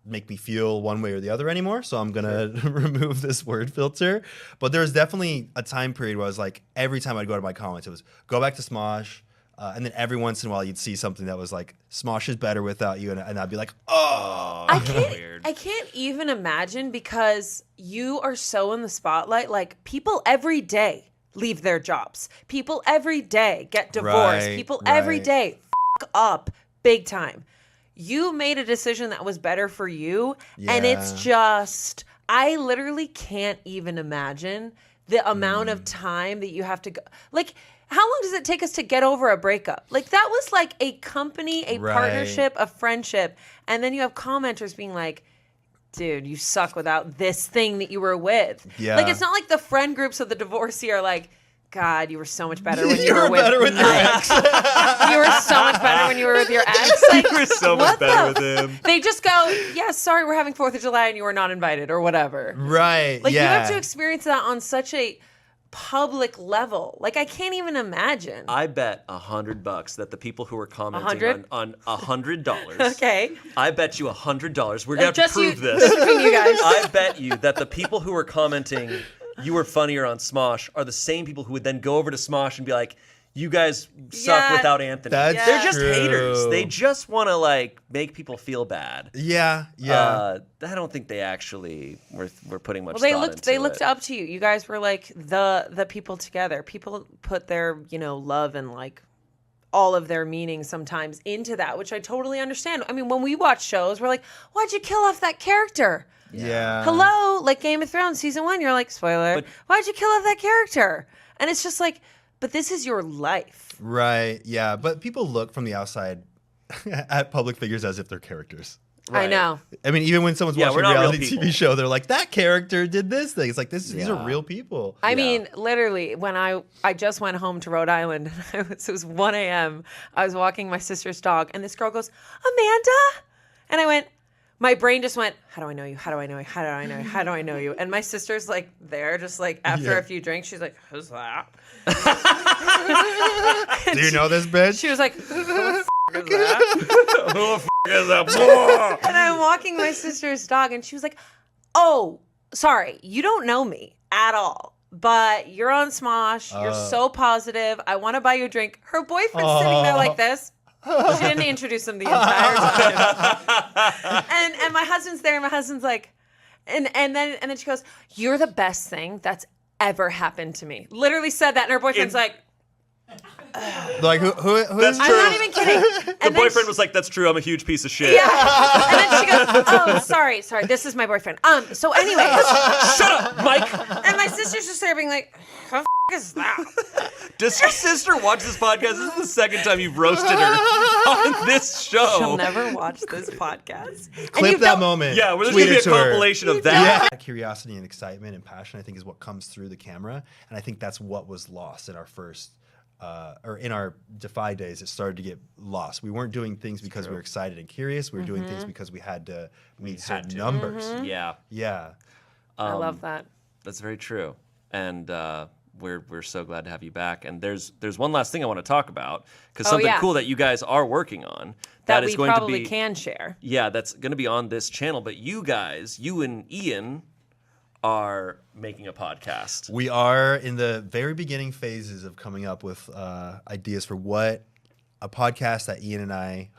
make me feel one way or the other anymore. So I'm going to remove this word filter. But there was definitely a time period where I was like, every time I'd go to my comments, it was go back to Smosh. And then every once in a while you'd see something that was like, Smosh is better without you. And I'd be like, oh, I can't even imagine, because you are so in the spotlight. Like, people every day leave their jobs. People every day get divorced. People every day fuck up big time. You made a decision that was better for you. Yeah. And it's just, I literally can't even imagine the amount of time that you have to go. Like, how long does it take us to get over a breakup? Like, that was like a company, a partnership, a friendship. And then you have commenters being like, dude, you suck without this thing that you were with. Yeah. Like, it's not like the friend groups of the divorcee are like, God, you were so much better when you were with your ex. You were so much better when you were with your ex. Like, you were so much better with him. They just go, yeah, sorry, we're having 4th of July and you were not invited or whatever. Right. Like, you have to experience that on such a public level. Like, I can't even imagine. I bet $100 that the people who are commenting on $100. Okay. I bet you $100. We're gonna have to prove this. Just between you guys. I bet you that the people who are commenting you were funnier on Smosh are the same people who would then go over to Smosh and be like, you guys suck without Anthony. They're just haters. They just want to like make people feel bad. Yeah. I don't think they actually were putting much thought into it. They looked up to you. You guys were like the people together. People put their, love and like all of their meaning sometimes into that, which I totally understand. I mean, when we watch shows, we're like, why'd you kill off that character? Yeah. Hello, like Game of Thrones season 1, you're like, spoiler, why'd you kill off that character? And it's just like, but this is your life. Right, yeah. But people look from the outside at public figures as if they're characters. Right. I know. I mean, even when someone's watching a reality TV show, they're like, that character did this thing. It's like, these are real people. I mean, literally, when I just went home to Rhode Island, it was 1 a.m., I was walking my sister's dog, and this girl goes, Amanda? And I went, my brain just went, how do I know you? How do I know you? How do I know you? How do I know you? And my sister's like there, just like after a few drinks, she's like, who's that? Do you know this bitch? She was like, who the f*** is that? Who the f*** is that? And I'm walking my sister's dog, and she was like, oh, sorry, you don't know me at all. But you're on Smosh. You're so positive. I want to buy you a drink. Her boyfriend's sitting there like this. She didn't introduce him the entire time. And my husband's there, and my husband's like, and then she goes, you're the best thing that's ever happened to me. Literally said that, and her boyfriend's like, like who that's true. I'm not even kidding. The boyfriend was like, that's true, I'm a huge piece of shit. Yeah. And then she goes, oh, sorry, this is my boyfriend. So anyways. Shut up, Mike. And my sister's just there being like, who the f*** is that? Does your sister watch this podcast? This is the second time you've roasted her on this show. She'll never watch this podcast. Clip that moment. Yeah, there's going to be a compilation of that. Yeah. Curiosity and excitement and passion, I think, is what comes through the camera. And I think that's what was lost in our first or in our Defy days. It started to get lost. We weren't doing things because we were excited and curious. We were doing things because we had to meet certain numbers. Yeah. I love that. That's very true. And we're so glad to have you back. And there's one last thing I want to talk about, because something cool that you guys are working on that is we going probably to be, can share. Yeah, that's going to be on this channel. But you and Ian are making a podcast. We are in the very beginning phases of coming up with ideas for what a podcast that Ian and I